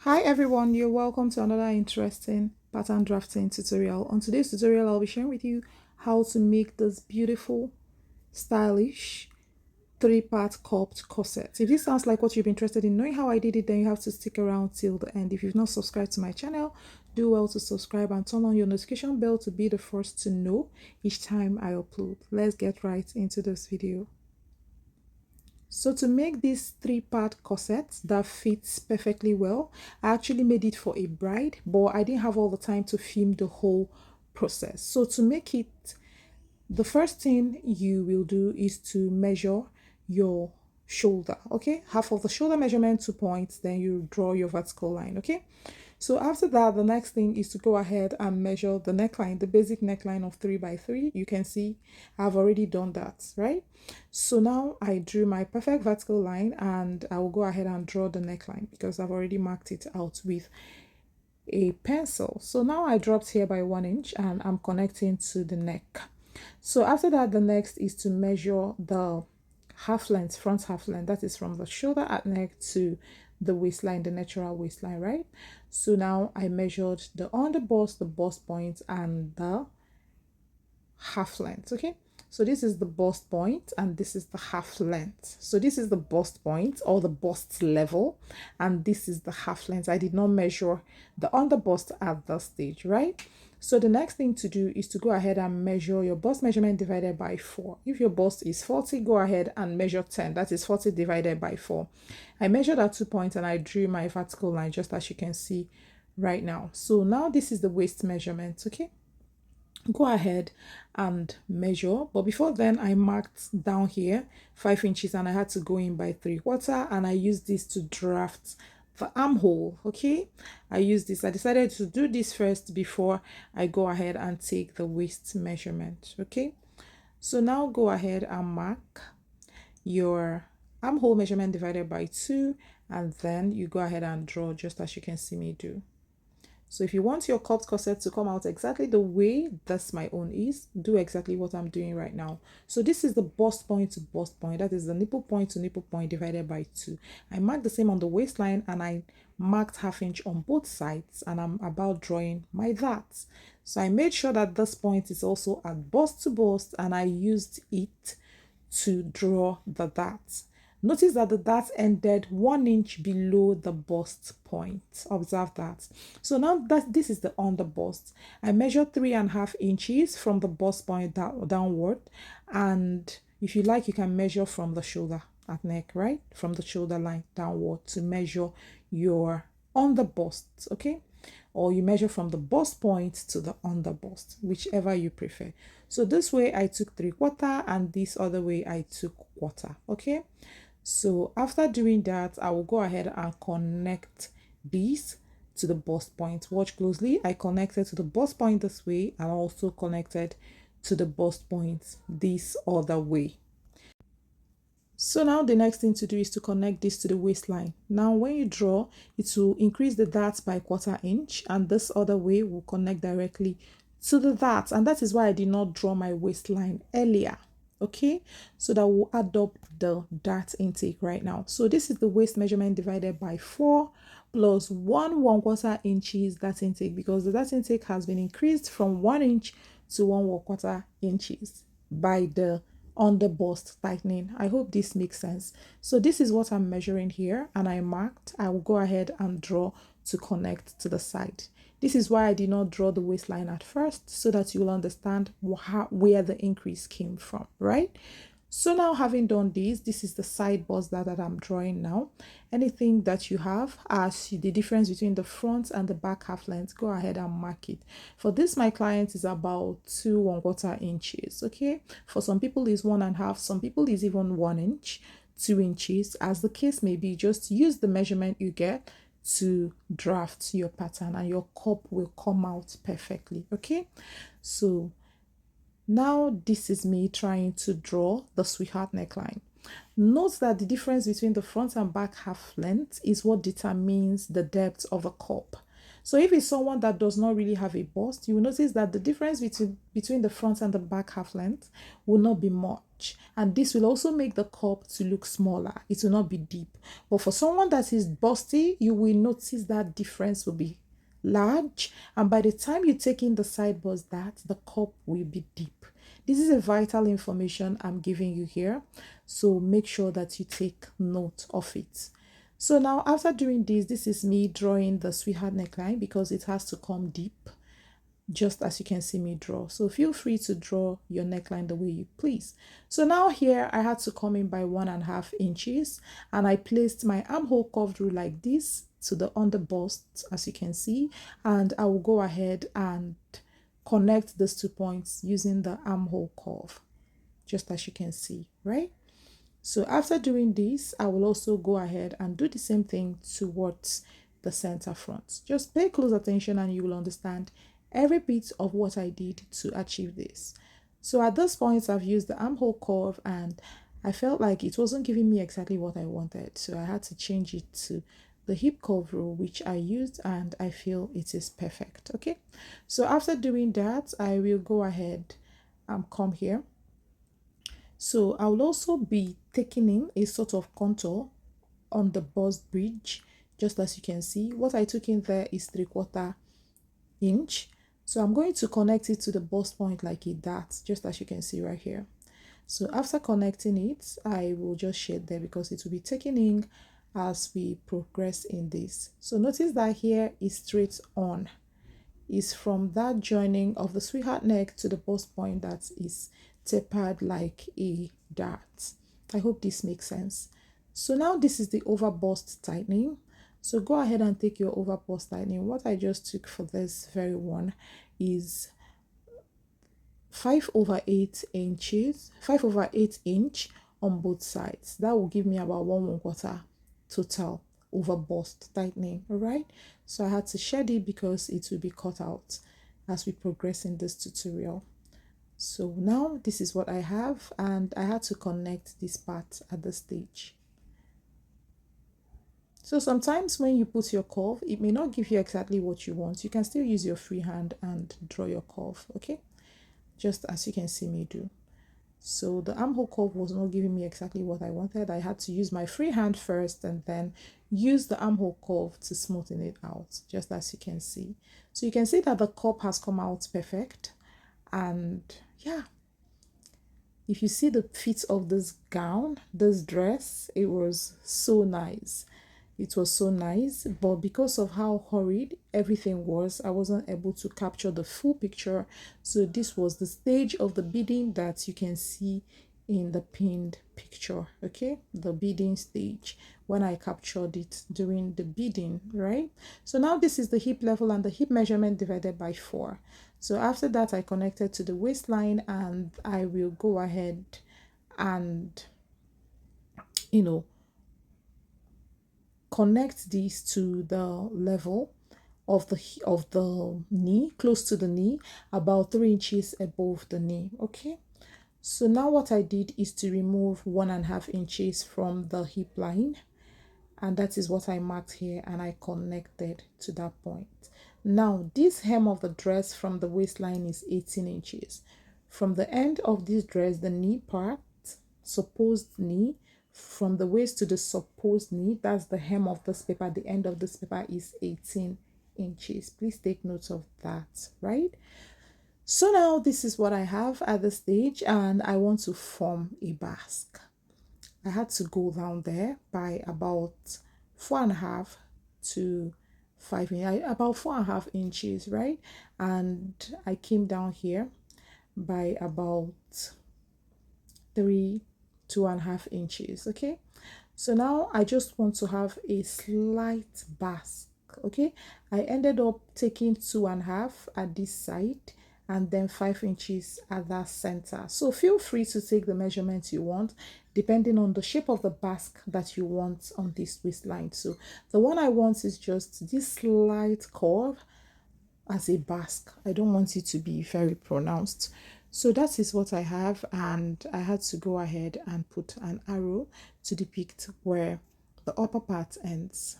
Hi everyone, you're welcome to another interesting pattern drafting tutorial. On today's tutorial, I'll be sharing with you how to make this beautiful, stylish, three-part cupped corset. If this sounds like what you've been interested in knowing how I did it, then you have to stick around till the end. If you've not subscribed to my channel, do well to subscribe and turn on your notification bell to be the first to know each time I upload. Let's get right into this video. So to make this three-part corset that fits perfectly well, I actually made it for a bride, but I didn't have all the time to film the whole process. So to make it, the first thing you will do is to measure your shoulder, okay? Half of the shoulder measurement, 2 points, then you draw your vertical line, okay? So after that, the next thing is to go ahead and measure the neckline, the basic neckline of 3 by 3. You can see I've already done that, right? So now I drew my perfect vertical line and I will go ahead and draw the neckline because I've already marked it out with a pencil. So now I dropped here by 1 inch and I'm connecting to the neck. So after that, the next is to measure the half length, front half length, that is from the shoulder at neck to the waistline, the natural waistline, right? So now I measured the underbust, the bust point, and the half length, okay? So this is the bust point and this is the half length. So this is the bust point or the bust level and this is the half length. I did not measure the underbust at that stage, right? So the next thing to do is to go ahead and measure your bust measurement divided by 4. If your bust is 40, go ahead and measure 10. That is 40 divided by 4. I measured at 2 points and I drew my vertical line just as you can see right now. So now this is the waist measurement, okay? Go ahead and measure, but before then I marked down here 5 inches and I had to go in by 3/4 and I used this to draft the armhole, okay? I decided to do this first before I go ahead and take the waist measurement, okay? So now go ahead and mark your armhole measurement divided by 2 and then you go ahead and draw just as you can see me do. So if you want your cupped corset to come out exactly the way that's my own is, do exactly what I'm doing right now. So this is the bust point to bust point. That is the nipple point to nipple point divided by 2. I marked the same on the waistline and I marked ½ inch on both sides and I'm about drawing my that. So I made sure that this point is also at bust to bust and I used it to draw the that. Notice that the dart ended 1 inch below the bust point. Observe that. So now that this is the under bust, I measured 3.5 inches from the bust point downward. And if you like, you can measure from the shoulder at neck, right? From the shoulder line downward to measure your under bust, okay? Or you measure from the bust point to the under bust, whichever you prefer. So this way I took 3/4 and this other way I took 1/4, okay? So after doing that, I will go ahead and connect these to the bust point. Watch closely. I connected to the bust point this way and also connected to the bust point this other way. So now the next thing to do is to connect this to the waistline. Now when you draw, it will increase the dart by 1/4 inch and this other way will connect directly to the dart. And that is why I did not draw my waistline earlier. Okay, so that will add up the dart intake right now. So this is the waist measurement divided by 4 plus 1/4 inches dart intake because the dart intake has been increased from 1 inch to 1/4 inches by the under bust tightening. I hope this makes sense. So this is what I'm measuring here and I marked. I will go ahead and draw to connect to the side. This is why I did not draw the waistline at first, so that you will understand where the increase came from, right? So now having done this is the side bust that I'm drawing now. Anything that you have as the difference between the front and the back half length, go ahead and mark it. For this, my client is about 2¼ inches, okay? For some people is 1.5, some people is even 1 inch, 2 inches, as the case may be. Just use the measurement you get to draft your pattern and your cup will come out perfectly, okay? So now this is me trying to draw the sweetheart neckline. Note that the difference between the front and back half length is what determines the depth of a cup. So if it's someone that does not really have a bust, you will notice that the difference between the front and the back half length will not be much, and this will also make the cup to look smaller. It will not be deep. But for someone that is busty, you will notice that difference will be large, and by the time you take in the side bust, that the cup will be deep. This is a vital information I'm giving you here, so make sure that you take note of it. So now after doing this is me drawing the sweetheart neckline because it has to come deep, just as you can see me draw. So feel free to draw your neckline the way you please. So now here I had to come in by 1.5 inches, and I placed my armhole curved rule like this to the under bust, as you can see, and I will go ahead and connect these 2 points using the armhole curve, just as you can see, right? So after doing this, I will also go ahead and do the same thing towards the center front. Just pay close attention and you will understand every bit of what I did to achieve this. So at this point, I've used the armhole curve and I felt like it wasn't giving me exactly what I wanted. So I had to change it to the hip curve rule, which I used, and I feel it is perfect. Okay. So after doing that, I will go ahead and come here. So I will also be taking in a sort of contour on the bust bridge, just as you can see. What I took in there is 3/4 inch. So I'm going to connect it to the bust point like a dart, just as you can see right here. So after connecting it, I will just shade there because it will be taken in as we progress in this. So notice that here is straight on. Is from that joining of the sweetheart neck to the bust point that is tapered like a dart. I hope this makes sense. So now this is the over bust tightening. So go ahead and take your over bust tightening. What I just took for this very one is 5/8 inches, 5/8 inch on both sides. That will give me about 1/4 total over bust tightening. All right, so I had to shed it because it will be cut out as we progress in this tutorial. So now this is what I have, and I had to connect this part at this stage. So sometimes when you put your curve, it may not give you exactly what you want. You can still use your free hand and draw your curve, okay, just as you can see me do. So the armhole curve was not giving me exactly what I wanted. I had to use my free hand first and then use the armhole curve to smoothen it out, just as you can see. So you can see that the cup has come out perfect. And yeah, if you see the fit of this gown, this dress, it was so nice. It was so nice, but because of how hurried everything was, I wasn't able to capture the full picture. So this was the stage of the beading that you can see in the pinned picture, okay? The beading stage when I captured it during the beading, right? So now this is the hip level and the hip measurement divided by 4. So after that, I connected to the waistline, and I will go ahead and, connect these to the level of the knee, close to the knee, about 3 inches above the knee. Okay, so now what I did is to remove 1.5 inches from the hip line, and that is what I marked here, and I connected to that point. Now this hem of the dress from the waistline is 18 inches. From the end of this dress, the knee part, supposed knee, from the waist to the supposed knee, that's the hem of this paper, the end of this paper is 18 inches. Please take note of that, right? So now this is what I have at the stage, and I want to form a basque. I had to go down there by about 4.5 to 5 inches, about 4.5 inches, right? And I came down here by about 2.5 inches. Okay, so now I just want to have a slight basque. Okay, I ended up taking 2.5 at this side and then 5 inches at that center. So feel free to take the measurements you want depending on the shape of the basque that you want on this waistline. So the one I want is just this slight curve as a basque. I don't want it to be very pronounced. So that is what I have, and I had to go ahead and put an arrow to depict where the upper part ends.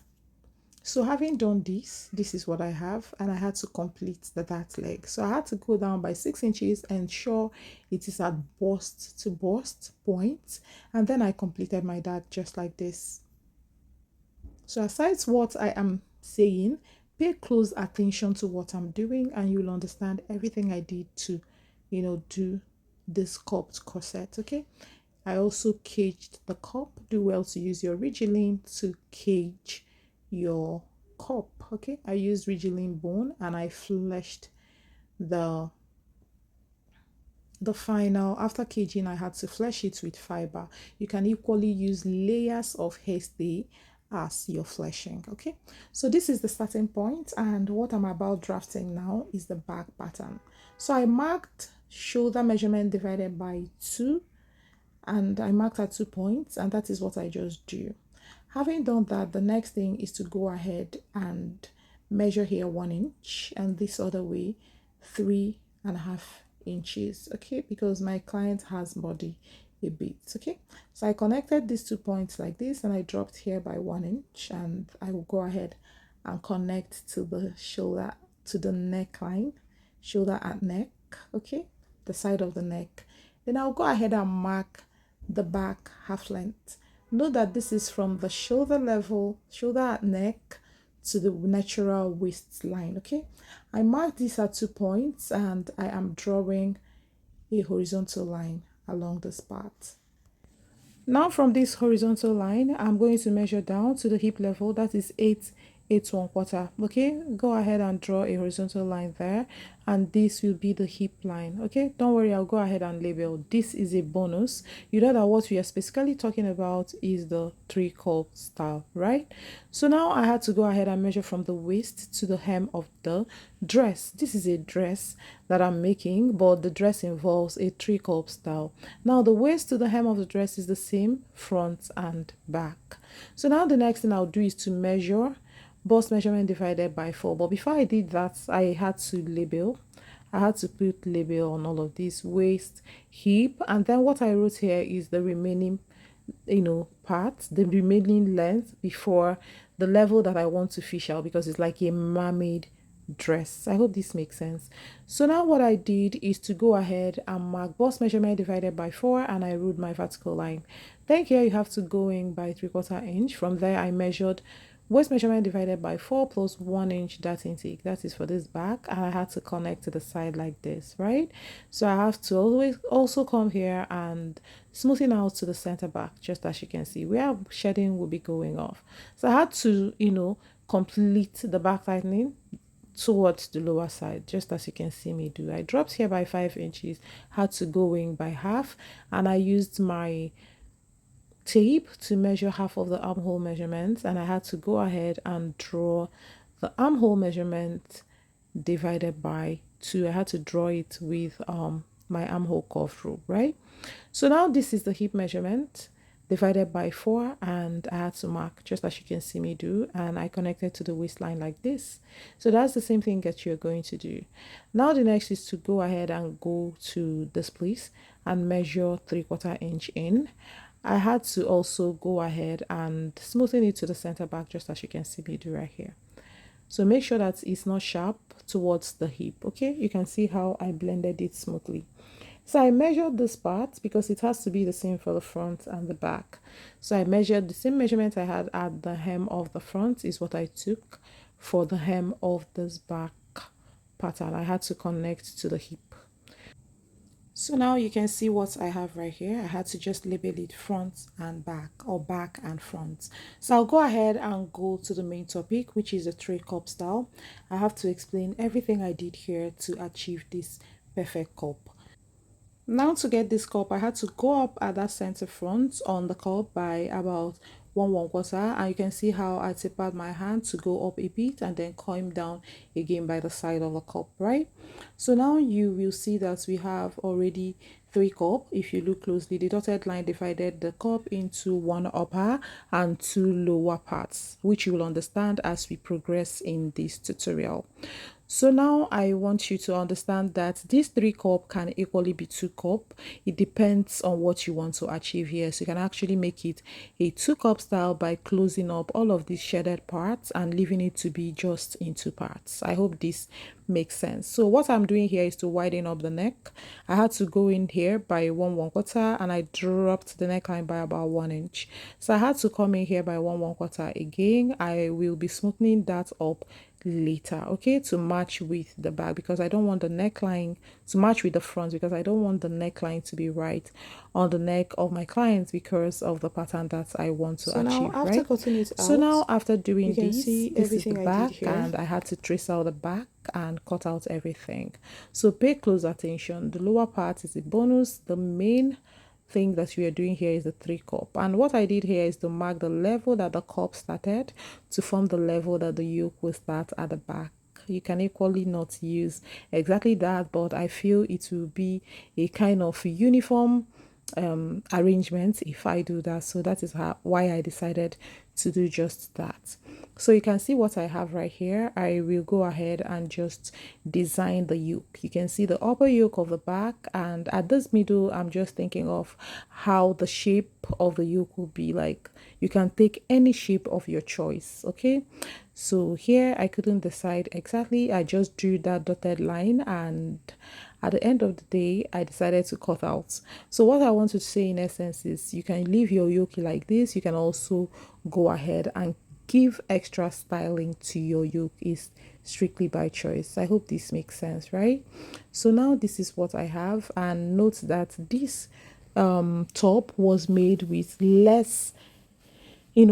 So having done this is what I have, and I had to complete the dart leg. So I had to go down by 6 inches, ensure it is at bust to bust point, and then I completed my dart just like this. So aside what I am saying, pay close attention to what I'm doing, and you'll understand everything I did to, do this cupped corset. Okay. I also caged the cup. Do well to use your Ridgeline to cage your cup. Okay, I used Ridgeline bone and I fleshed the final. After caging, I had to flesh it with fiber. You can equally use layers of hairstay as your fleshing. Okay, so this is the starting point, and what I'm about drafting now is the back pattern. So I marked shoulder measurement divided by 2, and I marked at 2 points, and that is what I just do. Having done that, the next thing is to go ahead and measure here 1 inch, and this other way 3.5 inches. Okay, because my client has body a bit. Okay, so I connected these 2 points like this, and I dropped here by 1 inch, and I will go ahead and connect to the shoulder, to the neckline, shoulder at neck. Okay, the side of the neck. Then I'll go ahead and mark the back half length. Note that this is from the shoulder level, shoulder at neck, to the natural waistline. Okay, I mark this at 2 points, and I am drawing a horizontal line along this part. Now from this horizontal line, I'm going to measure down to the hip level. That is 8 1/4. Okay, go ahead and draw a horizontal line there, and this will be the hip line. Okay, don't worry, I'll go ahead and label. This is a bonus. You know that what we are specifically talking about is the 3-curve style, right? So now I had to go ahead and measure from the waist to the hem of the dress. This is a dress that I'm making, but the dress involves a 3-curve style. Now the waist to the hem of the dress is the same front and back. So now the next thing I'll do is to measure bust measurement divided by 4. But before I did that, I had to label. I had to put label on all of this: waist, hip, and then what I wrote here is the remaining part, the remaining length before the level that I want to fish out, because it's like a mermaid dress. I hope this makes sense. So now what I did is to go ahead and mark bust measurement divided by 4, and I wrote my vertical line. Then here you have to go in by 3/4 inch. From there I measured waist measurement divided by 4 plus 1 inch dart intake. That is for this back, and I had to connect to the side like this, right? So I have to always also come here and smoothing out to the center back, just as you can see where shedding will be going off. So I had to complete the back tightening towards the lower side, just as you can see me do. I dropped here by 5 inches, had to go in by half, and I used my tape to measure half of the armhole measurements, and I had to go ahead and draw the armhole measurement divided by 2. I had to draw it with my armhole curve rule, right? So now this is the hip measurement divided by 4, and I had to mark just as you can see me do, and I connected to the waistline like this. So that's the same thing that you're going to do. Now the next is to go ahead and go to this place and measure 3/4 inch in. I had to also go ahead and smoothen it to the center back, just as you can see me do right here. So make sure that it's not sharp towards the hip. Okay, you can see how I blended it smoothly. So I measured this part because it has to be the same for the front and the back. So I measured the same measurement I had at the hem of the front is what I took for the hem of this back pattern. I had to connect to the hip. So now you can see what I have right here. I had to just label it front and back, or back and front. So I'll go ahead and go to the main topic, which is the 3-cup style. I have to explain everything I did here to achieve this perfect cup. Now to get this cup, I had to go up at that center front on the cup by about 1/4, and you can see how I tapered my hand to go up a bit and then come down again by the side of the cup, right? So now you will see that we have already three cup. If you look closely, the dotted line divided the cup into one upper and two lower parts, which you will understand as we progress in this tutorial. So now I want you to understand that this three cup can equally be two cup. It depends on what you want to achieve here. So you can actually make it a two cup style by closing up all of these shaded parts and leaving it to be just in two parts. I hope this makes sense. So what I'm doing here is to widen up the neck. I had to go in here by 1/1/4 and I dropped the neckline by about 1 inch. So I had to come in here by 1/1/4 again. I will be smoothing that up later, okay, to match with the back, because I don't want the neckline to match with the front, because I don't want the neckline to be right on the neck of my clients because of the pattern that I want to achieve, now, after right? cutting it So out, now after doing you can this, see this is the everything I did back, here. and I had to trace out the back and cut out everything. So pay close attention. The lower part is a bonus. The main thing that we are doing here is the three cup, and what I did here is to mark the level that the cup started to form the level that the yoke will start at the back. You can equally not use exactly that, but I feel it will be a kind of uniform arrangement if I do that. So that is why I decided to do just that. So you can see what I have right here. I will go ahead and just design the yoke. You can see the upper yoke of the back, and at this middle I'm just thinking of how the shape of the yoke will be. Like, you can take any shape of your choice, okay? So here I couldn't decide exactly. I just drew that dotted line, and at the end of the day I decided to cut out. So what I want to say in essence is, you can leave your yoke like this. You can also go ahead and give extra styling to your yoke. Is strictly by choice. I hope this makes sense, right? So now this is what I have, and note that this top was made with less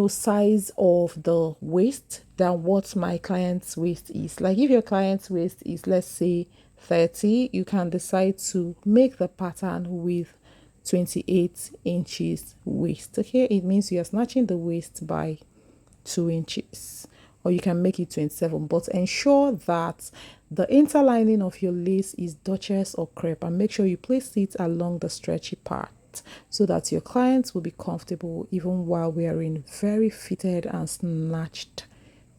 size of the waist than what my client's waist is. Like, if your client's waist is, let's say, 30, you can decide to make the pattern with 28 inches waist, okay? It means you are snatching the waist by 2 inches, or you can make it 27, but ensure that the interlining of your lace is duchess or crepe, and make sure you place it along the stretchy part so that your clients will be comfortable even while wearing very fitted and snatched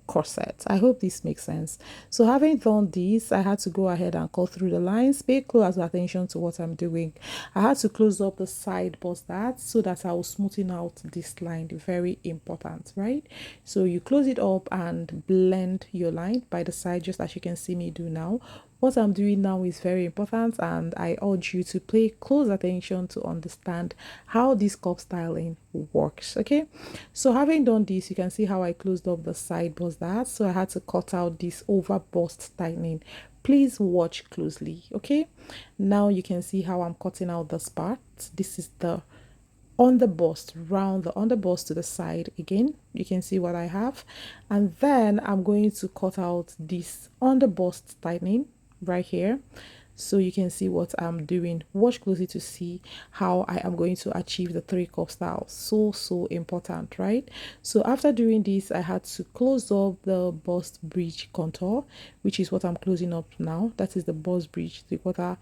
corset. I hope this makes sense. So having done this, I had to go ahead and cut through the lines. Pay close attention to what I'm doing. I had to close up the side bust that so that I was smoothing out this line. Very important, right? So you close it up and blend your line by the side, just as you can see me do now. What I'm doing now is very important, and I urge you to pay close attention to understand how this cup styling works, okay? So having done this, you can see how I closed up the side bust that. So I had to cut out this over bust tightening. Please watch closely, okay? Now you can see how I'm cutting out this part. This is the on the bust, round the on the bust to the side. Again, you can see what I have, and then I'm going to cut out this on the bust tightening right here, so you can see what I'm doing. Watch closely to see how I am going to achieve the three cup style. So important, right? So after doing this, I had to close up the bust bridge contour, which is what I'm closing up now. That is the bust bridge 3/4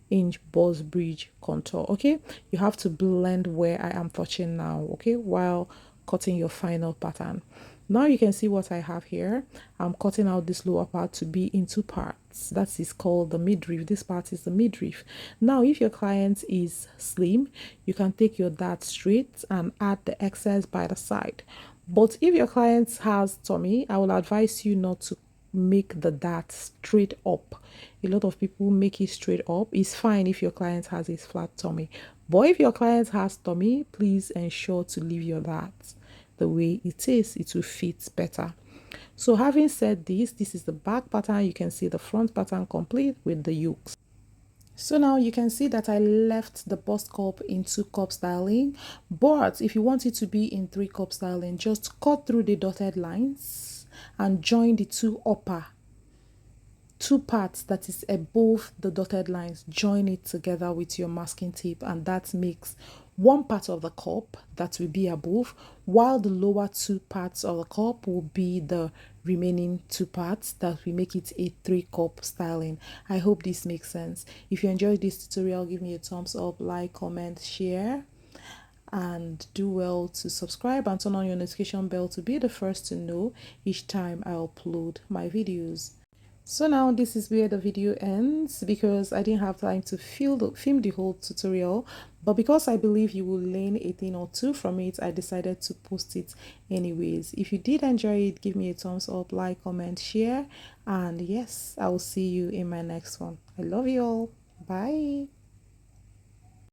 inch bust bridge contour, okay? You have to blend where I am touching now, okay, while cutting your final pattern. Now you can see what I have here. I'm cutting out this lower part to be in two parts. That is called the midriff. This part is the midriff. Now if your client is slim, you can take your dart straight and add the excess by the side. But if your client has tummy, I will advise you not to make the dart straight up. A lot of people make it straight up. It's fine if your client has a flat tummy, but if your client has tummy, please ensure to leave your dart the way it is. It will fit better. So having said this is the back pattern. You can see the front pattern complete with the yokes. So now you can see that I left the bust cup in two cup styling, but if you want it to be in three cup styling, just cut through the dotted lines and join the two parts that is above the dotted lines. Join it together with your masking tape, and that makes one part of the cup that will be above, while the lower two parts of the cup will be the remaining two parts that will make it a 3-cup styling. I hope this makes sense. If you enjoyed this tutorial, give me a thumbs up, like, comment, share, and do well to subscribe and turn on your notification bell to be the first to know each time I upload my videos. So now this is where the video ends because I didn't have time to film the whole tutorial, but because I believe you will learn a thing or two from it, I decided to post it anyways. If you did enjoy it, give me a thumbs up, like, comment, share, and yes, I will see you in my next one. I love you all. Bye.